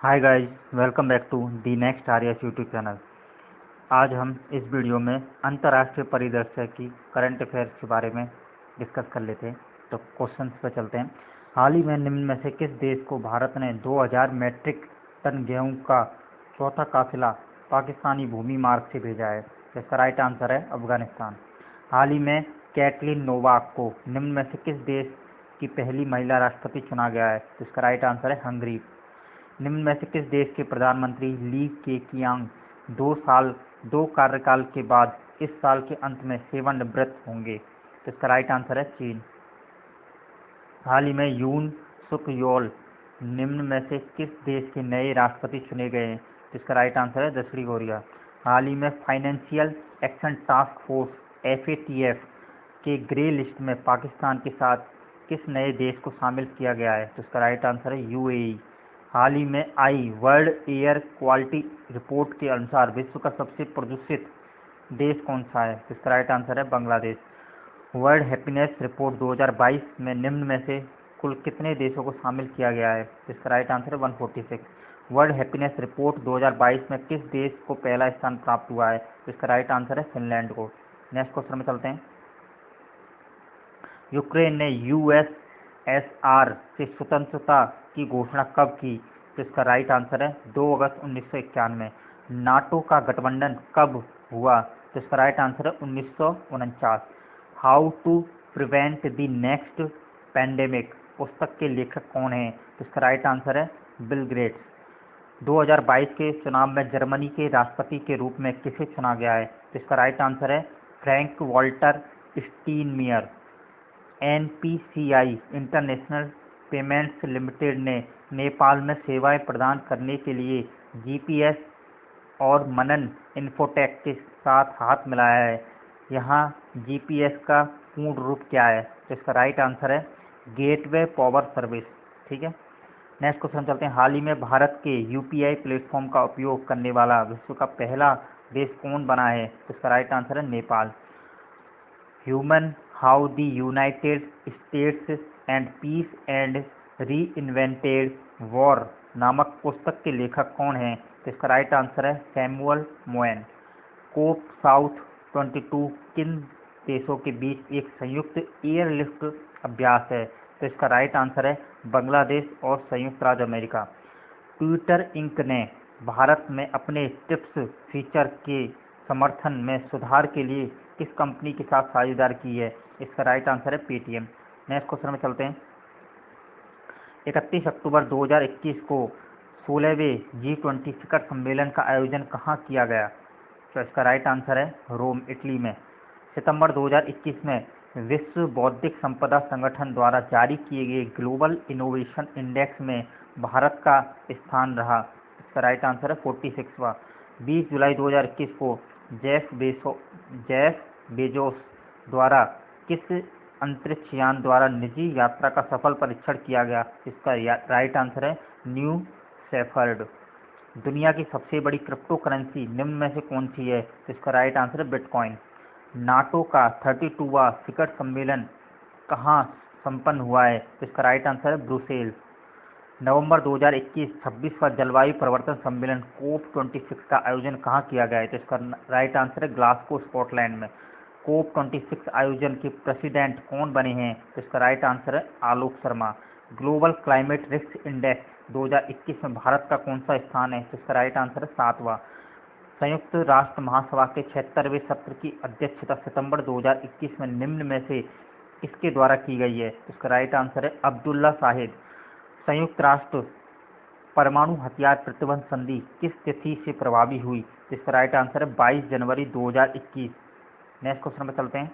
Hi guys, welcome back to the next Aryas YouTube channel. आज हम इस वीडियो में अंतर्राष्ट्रीय परिदृश्य की करंट अफेयर्स के बारे में डिस्कस कर लेते हैं। तो क्वेश्चंस पे चलते हैं। हाल ही में निम्न में से किस देश को भारत ने 2000 मैट्रिक टन गेहूं का चौथा काफिला पाकिस्तानी भूमि मार्ग से भेजा है? तो इसका राइट आंसर है अफगानिस्तान। हाल ही में कैटलिन नोवाक को निम्न में से किस देश की पहली महिला राष्ट्रपति चुना गया है? तो इसका राइट आंसर है हंगरी। निम्न में से किस देश के प्रधानमंत्री ली केकियांग 2 कार्यकाल के बाद इस साल के अंत में सेवानिवृत्त होंगे? तो इसका राइट आंसर है चीन। हाल ही में यून सुक योल निम्न में से किस देश के नए राष्ट्रपति चुने गए हैं? तो इसका राइट आंसर है दक्षिण कोरिया। हाल ही में financial action task force FATF के ग्रे लिस्ट में पाकिस्तान के साथ किस नए देश को शामिल किया गया है? तो इसका राइट आंसर है UAE। हाल ही में आई वर्ल्ड एयर क्वालिटी रिपोर्ट के अनुसार विश्व का सबसे प्रदूषित देश कौन सा है? तो इसका राइट आंसर है बांग्लादेश। वर्ल्ड हैप्पीनेस रिपोर्ट 2022 में निम्न में से कुल कितने देशों को शामिल किया गया है? तो इसका राइट आंसर है 146। वर्ल्ड हैप्पीनेस रिपोर्ट 2022 में किस देश को पहला स्थान प्राप्त हुआ है? तो इसका राइट आंसर है फिनलैंड को। नेक्स्ट क्वेश्चन में चलते हैं। यूक्रेन ने USSR से स्वतंत्रता की घोषणा कब की? तो इसका राइट आंसर है 2 अगस्त 1991। नाटो का गठबंधन कब हुआ? तो इसका राइट आंसर है 1949। How to prevent the next pandemic पुस्तक के लेखक कौन हैं? तो इसका राइट आंसर है बिल गेट्स। 2022 के चुनाव में जर्मनी के राष्ट्रपति के रूप में किसे चुना गया है? तो इसका राइट आंसर है Frank Walter Steinmeier. NPCI international payments limited ने नेपाल में सेवाएं प्रदान करने के लिए GPS और मनन इन्फोटेक के साथ हाथ मिलाया है। यहाँ GPS का पूर्ण रूप क्या है? तो इसका राइट आंसर है गेटवे पावर सर्विस। ठीक है, नेक्स्ट क्वेश्चन चलते हैं। हाल ही में भारत के UPI प्लेटफॉर्म का उपयोग करने वाला विश्व का पहला देश कौन बना है? तो इसका राइट आंसर है Nepal. Human how the United States and peace and reinvented war नामक पुस्तक के लेखक कौन हैं? तो इसका राइट आंसर है सैमुअल मोएन। कोप साउथ 22 किन देशों के बीच एक संयुक्त एयरलिफ्ट अभ्यास है? तो इसका राइट आंसर है बांग्लादेश और संयुक्त राज्य अमेरिका। ट्विटर इंक ने भारत में अपने टिप्स फीचर के समर्थन में सुधार के लिए किस कंपनी के साथ साझेदारी की है? इसका राइट आंसर है पेटीएम। नेक्स्ट क्वेश्चन में चलते हैं। 31 अक्टूबर 2021 को 16वें G20 शिखर सम्मेलन का आयोजन कहाँ किया गया? तो इसका राइट आंसर है रोम, इटली में। सितंबर 2021 में विश्व बौद्धिक संपदा संगठन द्वारा जारी किए गए ग्लोबल इनोवेशन इंडेक्स में भारत का स्थान रहा। इसका राइट आंसर है 46वां। 20 जुलाई 2021 को जेफ बेजोस द्वारा किस अंतरिक्ष यान द्वारा निजी यात्रा का सफल परीक्षण किया गया? इसका राइट आंसर है न्यू शेफर्ड। दुनिया की सबसे बड़ी क्रिप्टो करेंसी निम्न में से कौन सी है? तो इसका राइट आंसर है बिटकॉइन। नाटो का 32वां शिखर सम्मेलन कहाँ संपन्न हुआ है? तो इसका राइट आंसर है ब्रुसेल्स। नवंबर 2021 26वां जलवायु परिवर्तन सम्मेलन COP26 का आयोजन कहाँ किया गया है? तो इसका राइट आंसर है ग्लासगो, स्कॉटलैंड में। COP26 आयोजन के प्रेसिडेंट कौन बने हैं? तो इसका राइट आंसर है Alok Sharma. Global climate risk index 2021 में भारत का कौन सा स्थान है? तो इसका राइट आंसर है 7वां। संयुक्त राष्ट्र महासभा के 76वें सत्र की अध्यक्षता सितंबर 2021 में निम्न में से किसके द्वारा की गई है? इसका राइट आंसर है अब्दुल्ला शाहिद। संयुक्त राष्ट्र परमाणु हथियार प्रतिबंध संधि किस तिथि से प्रभावी हुई? तो इसका राइट आंसर है 22 जनवरी 2021। नेक्स्ट क्वेश्चन पर चलते हैं।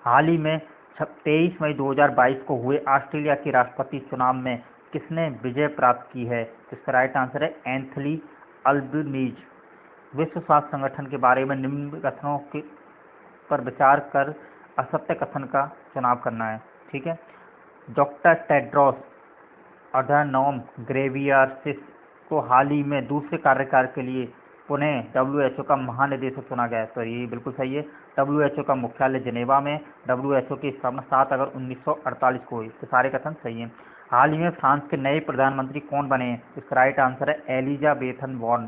हाल ही में 23 मई 2022 को हुए ऑस्ट्रेलिया के राष्ट्रपति चुनाव में किसने विजय प्राप्त की है? तो इसका राइट आंसर है एंथनी अल्बनीज। विश्व स्वास्थ्य संगठन के बारे में निम्न कथनों पर विचार कर असत्य कथन का चुनाव करना है। ठीक है, डॉक्टर टेड्रोस अधानोम घेब्रेयेसस को हाल ही में दूसरे कार्यकाल के लिए पुनः WHO का महानिदेशक चुना गया है। तो ये बिल्कुल सही है। WHO का मुख्यालय जिनेवा में। WHO की स्थापना 7 अगस्त 1948 को हुई। तो सारे कथन सही हैं। हाल ही में फ्रांस के नए प्रधानमंत्री कौन बने हैं? इसका राइट आंसर है एलिजाबेथ बोर्न।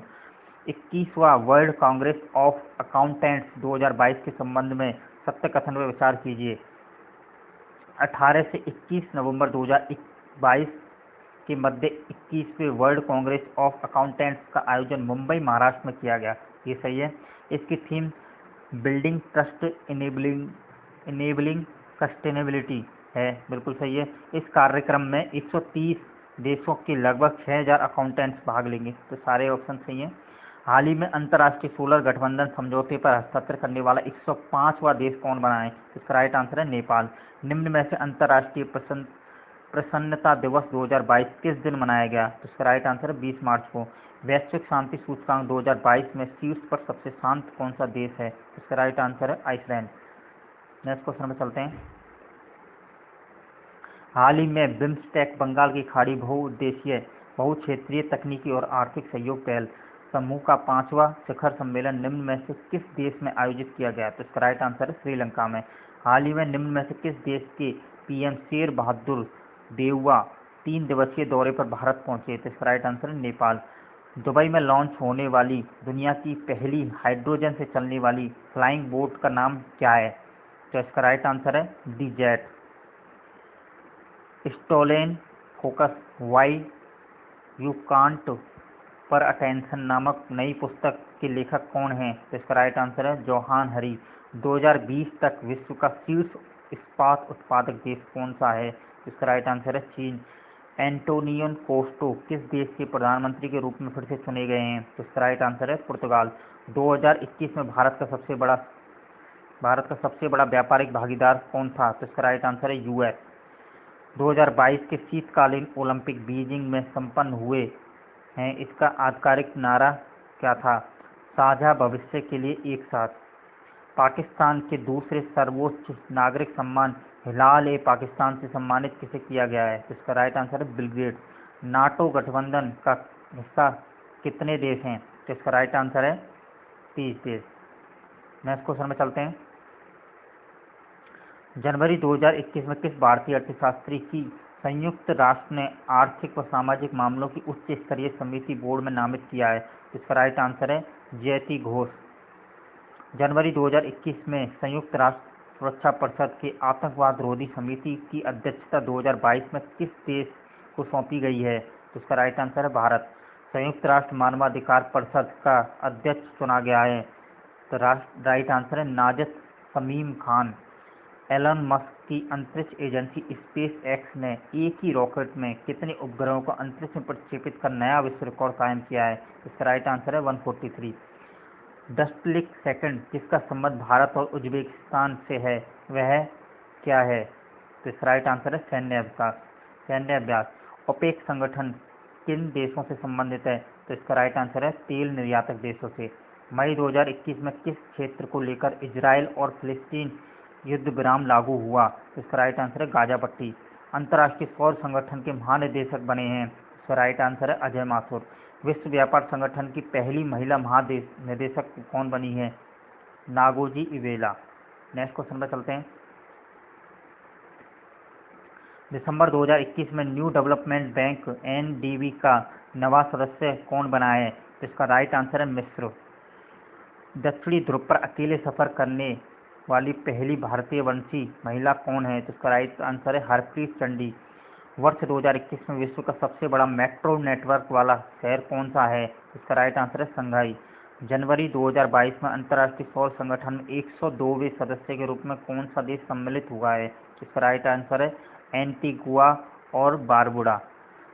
21वां वर्ल्ड कांग्रेस ऑफ अकाउंटेंट्स 2022 के संबंध में सत्य कथन पर विचार कीजिए। 18 से 21 नवंबर 2022 के मध्य 21वें वर्ल्ड कांग्रेस ऑफ अकाउंटेंट्स का आयोजन मुंबई महाराष्ट्र में किया गया। ये सही है। इसकी theme building trust enabling sustainability है। बिल्कुल सही है। इस कार्यक्रम में 130 देशों के लगभग 6000 अकाउंटेंट्स भाग लेंगे। तो सारे ऑप्शन सही हैं। हाल ही में अंतर्राष्ट्रीय सोलर गठबंधन समझौते पर हस्ताक्षर करने वाला 105वां देश कौन बना है? इसका राइट आंसर है नेपाल। निम्न में से अंतर्राष्ट्रीय प्रसन्नता दिवस 2022 किस दिन मनाया गया? तो इसका राइट आंसर है 20 मार्च को। वैश्विक शांति सूचकांक 2022 में शीर्ष पर सबसे शांत कौन सा देश है? इसका राइट आंसर है आइसलैंड। नेक्स्ट क्वेश्चन में चलते हैं। हाल ही में बिम्स्टेक बंगाल की खाड़ी बहुउद्देशीय बहुक्षेत्रीय तकनीकी और आर्थिक सहयोग पहल समूह का 5वां शिखर सम्मेलन निम्न में से किस देश में आयोजित किया गया? तो इसका राइट आंसर है श्रीलंका में। हाल ही में निम्न में से किस देश के पीएम शेर बहादुर देउवा 3 दिवसीय दौरे पर भारत पहुंचे? तो इसका राइट आंसर है नेपाल। दुबई में लॉन्च होने वाली दुनिया की पहली हाइड्रोजन से चलने वाली फ्लाइंग बोट का नाम क्या है? तो इसका राइट आंसर है the jet. Stolen focus why you can't pay attention नामक नई पुस्तक के लेखक कौन हैं? तो इसका राइट आंसर है जोहान हरी। 2020 तक विश्व का शीर्ष इस्पात उत्पादक देश कौन सा है? इसका राइट आंसर है चीन। एंटोनियो कोस्टा किस देश के प्रधानमंत्री के रूप में फिर से चुने गए हैं? तो इसका राइट आंसर है पुर्तगाल। 2021 में भारत का सबसे बड़ा व्यापारिक भागीदार कौन था? तो इसका राइट आंसर है यूएस। 2022 के शीतकालीन ओलंपिक बीजिंग में संपन्न हुए हैं। इसका आधिकारिक नारा क्या था? साझा भविष्य के लिए एक साथ। पाकिस्तान के दूसरे सर्वोच्च नागरिक सम्मान हिलाल ए पाकिस्तान से सम्मानित किसे किया गया है? इसका राइट आंसर है बिल गेट्स। नाटो गठबंधन का हिस्सा कितने देश हैं? तो इसका राइट आंसर है 30 देश। नेक्स्ट क्वेश्चन में चलते हैं। जनवरी 2021 में किस भारतीय अर्थशास्त्री की संयुक्त राष्ट्र ने आर्थिक व सामाजिक मामलों की उच्च स्तरीय समिति बोर्ड में नामित किया है? इसका राइट आंसर है जयति घोष। जनवरी 2021 में संयुक्त राष्ट्र सुरक्षा परिषद के आतंकवाद रोधी समिति की अध्यक्षता 2022 में किस देश को सौंपी गई है? तो इसका राइट आंसर है भारत। संयुक्त राष्ट्र मानवाधिकार परिषद का अध्यक्ष चुना गया है। तो राइट आंसर है नाजत शमीम खान। एलन मस्क की अंतरिक्ष एजेंसी स्पेस एक्स ने एक ही रॉकेट में कितने उपग्रहों को अंतरिक्ष में प्रक्षेपित कर नया विश्व रिकॉर्ड कायम किया है? इसका राइट आंसर है 143। डस्टलिक सेकंड जिसका संबंध भारत और उज्बेकिस्तान से है वह क्या है? तो इसका राइट आंसर है सैन्य अभ्यास। ओपेक संगठन किन देशों से संबंधित है? तो इसका राइट आंसर है तेल निर्यातक देशों से। मई 2021 में किस क्षेत्र को लेकर इजराइल और फिलिस्तीन युद्ध विराम लागू हुआ? इसका राइट आंसर है गाजा पट्टी। अंतर्राष्ट्रीय सौर संगठन के महानिदेशक बने हैं। इसका राइट आंसर है अजय माथुर। विश्व व्यापार संगठन की पहली महिला महानिदेशक कौन बनी है? Ngozi Iweala. नेक्स्ट क्वेश्चन पर चलते हैं। दिसंबर 2021 में न्यू डेवलपमेंट बैंक एनडीबी का नवा सदस्य कौन बना है? इसका राइट आंसर है मिस्र। दक्षिणी ध्रुव पर अकेले सफर करने वाली पहली भारतीय वंशी महिला कौन है? तो इसका राइट आंसर है हरप्रीत चंडी। वर्ष 2021 में विश्व का सबसे बड़ा मेट्रो नेटवर्क वाला शहर कौन सा है? इसका राइट आंसर है शंघाई। जनवरी 2022 में अंतर्राष्ट्रीय सौर संगठन में 102वें सदस्य के रूप में कौन सा देश सम्मिलित हुआ है? इसका राइट आंसर है एंटीगुआ और बारबुडा।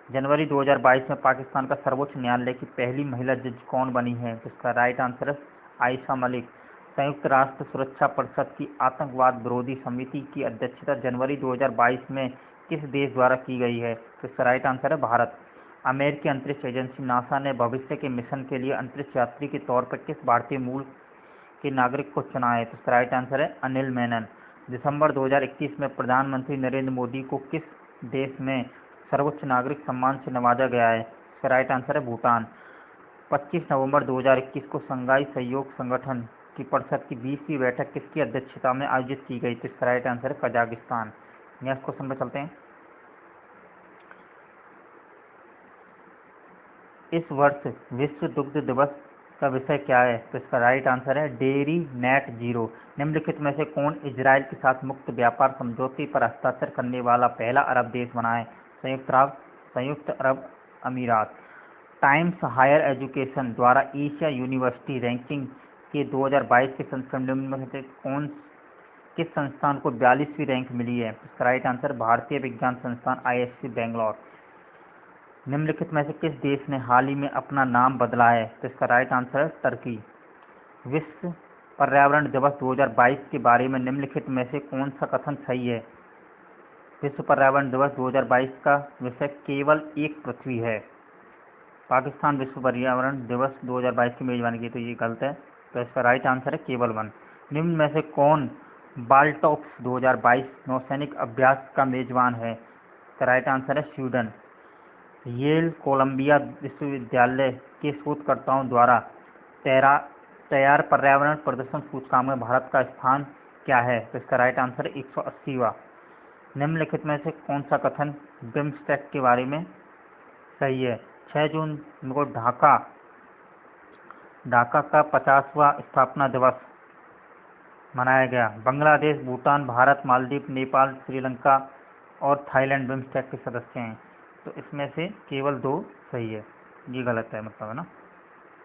जनवरी 2022 में पाकिस्तान का सर्वोच्च न्यायालय की पहली महिला जज कौन बनी है? इसका राइट आंसर है आयशा मलिक। संयुक्त राष्ट्र सुरक्षा परिषद की आतंकवाद विरोधी समिति की अध्यक्षता जनवरी 2022 में किस देश द्वारा की गई है? तो इसका राइट आंसर है भारत। अमेरिकी अंतरिक्ष एजेंसी नासा ने भविष्य के मिशन के लिए अंतरिक्ष यात्री के तौर पर किस भारतीय मूल के नागरिक को चुना है? तो इसका राइट आंसर है अनिल मेनन। दिसंबर 2021 में प्रधानमंत्री नरेंद्र मोदी को किस देश में सर्वोच्च नागरिक सम्मान से नवाजा गया है? इसका राइट आंसर है भूटान। 25 नवंबर 2021 को शंघाई सहयोग संगठन की परिषद की 20वीं बैठक किसकी अध्यक्षता में आयोजित की गई? तो इसका राइट आंसर है कजाकिस्तान। नेक्स्ट क्वेश्चन पर चलते हैं। इस वर्ष विश्व दुग्ध दिवस का विषय क्या है? तो इसका राइट आंसर है डेयरी नेट जीरो। निम्नलिखित में से कौन इजराइल के साथ मुक्त व्यापार समझौते पर हस्ताक्षर करने वाला पहला अरब देश बना है? संयुक्त अरब अमीरात। टाइम्स हायर एजुकेशन द्वारा एशिया यूनिवर्सिटी रैंकिंग के 2022 के संस्करण में से किस संस्थान को 42वीं रैंक मिली है? इसका राइट आंसर भारतीय विज्ञान संस्थान ISC बेंगलोर। निम्नलिखित में से किस देश ने हाल ही में अपना नाम बदला है? तो इसका राइट आंसर है टर्की। विश्व पर्यावरण दिवस 2022 के बारे में निम्नलिखित में से कौन सा कथन सही है? विश्व पर्यावरण दिवस 2022 का विषय केवल एक पृथ्वी है। पाकिस्तान विश्व पर्यावरण दिवस 2022 की मेजबानी की, तो ये गलत है। तो इसका राइट आंसर है केवल वन। निम्न में से कौन बाल्टॉक्स 2022 नौसैनिक अभ्यास का मेजबान है? इसका राइट आंसर है स्वीडन। येल कोलंबिया विश्वविद्यालय के शोधकर्ताओं द्वारा तैयार पर्यावरण प्रदर्शन सूचकांक में भारत का स्थान क्या है? तो इसका राइट आंसर है 180वां। निम्नलिखित में से कौन सा कथन बिम्स्टेक के बारे में सही है? 6 जून को ढाका का 50वां स्थापना दिवस मनाया गया। बांग्लादेश, भूटान, भारत, मालदीव, नेपाल, श्रीलंका और थाईलैंड बिम्स्टेक के सदस्य हैं। तो इसमें से केवल 2 सही है, ये गलत है मतलब, है ना।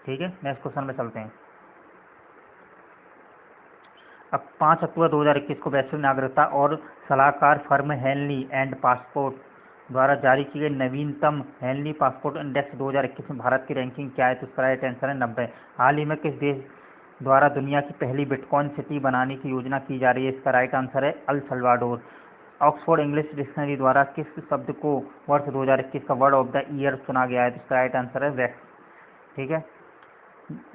ठीक है, नेक्स्ट क्वेश्चन में चलते हैं। अब 5 अक्टूबर 2021 को वैश्विक नागरिकता और सलाहकार फर्म हेनली एंड पासपोर्ट द्वारा जारी की गई नवीनतम हेनली पासपोर्ट इंडेक्स 2021 में भारत की रैंकिंग क्या है? तो इसका राइट आंसर है 90। हाल ही में किस देश द्वारा दुनिया की पहली बिटकॉइन सिटी बनाने की योजना की जा रही है? इसका राइट आंसर है El Salvador. Oxford English dictionary द्वारा किस शब्द को वर्ष 2021 का वर्ड ऑफ द ईयर चुना गया है? तो इसका राइट आंसर है वैक्स। ठीक है,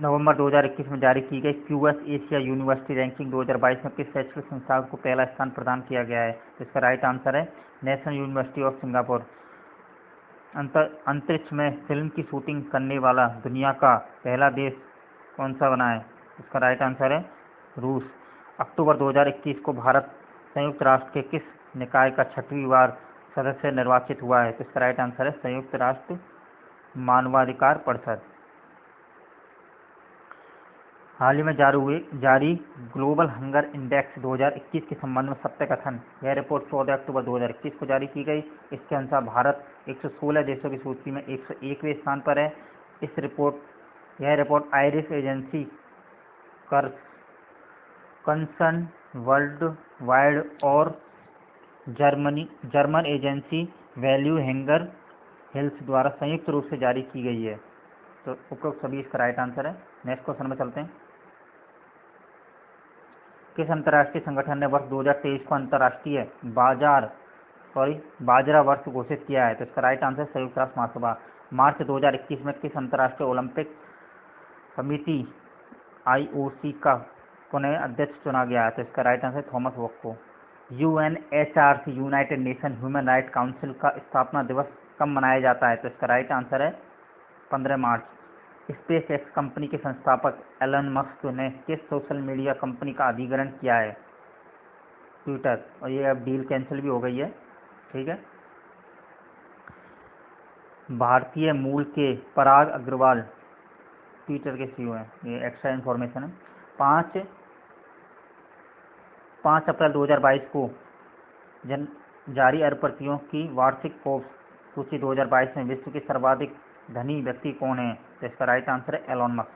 नवंबर 2021 में जारी की गई QS एशिया यूनिवर्सिटी रैंकिंग 2022 में किस शैक्षिक संस्थान को पहला स्थान प्रदान किया गया है? तो इसका राइट आंसर है नेशनल यूनिवर्सिटी ऑफ सिंगापुर। अंतरिक्ष में फिल्म की शूटिंग करने वाला दुनिया का पहला देश कौन सा बना है? इसका राइट आंसर है रूस। अक्टूबर 2021 को भारत संयुक्त राष्ट्र के किस निकाय का 6वीं बार सदस्य निर्वाचित हुआ है? तो इसका राइट आंसर है संयुक्त राष्ट्र मानवाधिकार परिषद। हाल ही में जारी ग्लोबल हंगर इंडेक्स 2021 के संबंध में सत्य कथन। यह रिपोर्ट 14 अक्टूबर 2021 को जारी की गई। इसके अनुसार भारत 116 देशों की सूची में 101वें स्थान पर है। यह report Irish agency Concern Worldwide और German agency Welthungerhilfe द्वारा संयुक्त रूप से जारी की गई है। तो उपरोक्त सभी इसका राइट आंसर है। नेक्स्ट क्वेश्चन में चलते हैं। किस अंतर्राष्ट्रीय संगठन ने वर्ष 2023 को अंतर्राष्ट्रीय बाजरा वर्ष घोषित किया है? तो इसका राइट आंसर संयुक्त राष्ट्र महासभा। मार्च 2021 में किस अंतर्राष्ट्रीय ओलंपिक समिति IOC का पुनः अध्यक्ष चुना गया है? तो इसका राइट आंसर थॉमस बॉक को। UNHRC United nation human right council का स्थापना दिवस कब मनाया जाता है? तो इसका राइट आंसर है 15 मार्च। स्पेस एक्स कंपनी के संस्थापक एलन मस्क ने किस सोशल मीडिया कंपनी का अधिग्रहण किया है? ट्विटर। और ये अब डील कैंसिल भी हो गई है। ठीक है, भारतीय मूल के पराग अग्रवाल ट्विटर के CEO हैं। ये एक्स्ट्रा इन्फॉर्मेशन है। 5 अप्रैल 2022 को जारी अरबपतियों की वार्षिक फोर्ब्स सूची 2022 में विश्व के सर्वाधिक धनी व्यक्ति कौन है? तो इसका राइट आंसर है Elon Musk.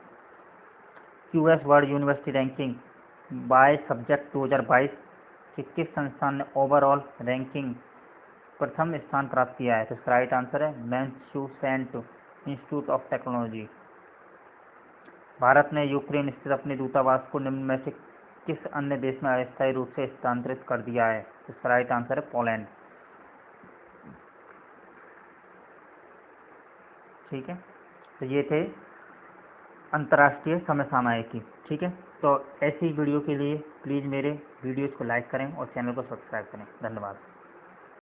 QS World University Ranking by Subject 2022 के किस संस्थान ने ओवरऑल रैंकिंग प्रथम स्थान प्राप्त किया है? तो इसका राइट आंसर है Massachusetts institute of technology. Bharat ने यूक्रेन स्थित अपने दूतावास को निम्न में से किस अन्य देश में अस्थायी रूप से स्थानांतरित कर दिया है? तो इसका राइट आंसर है पोलैंड। ठीक है, तो ये थे अंतर्राष्ट्रीय समसामयिकी। ठीक है, तो ऐसी वीडियो के लिए प्लीज़ मेरे वीडियोज़ को लाइक करें और चैनल को सब्सक्राइब करें। धन्यवाद।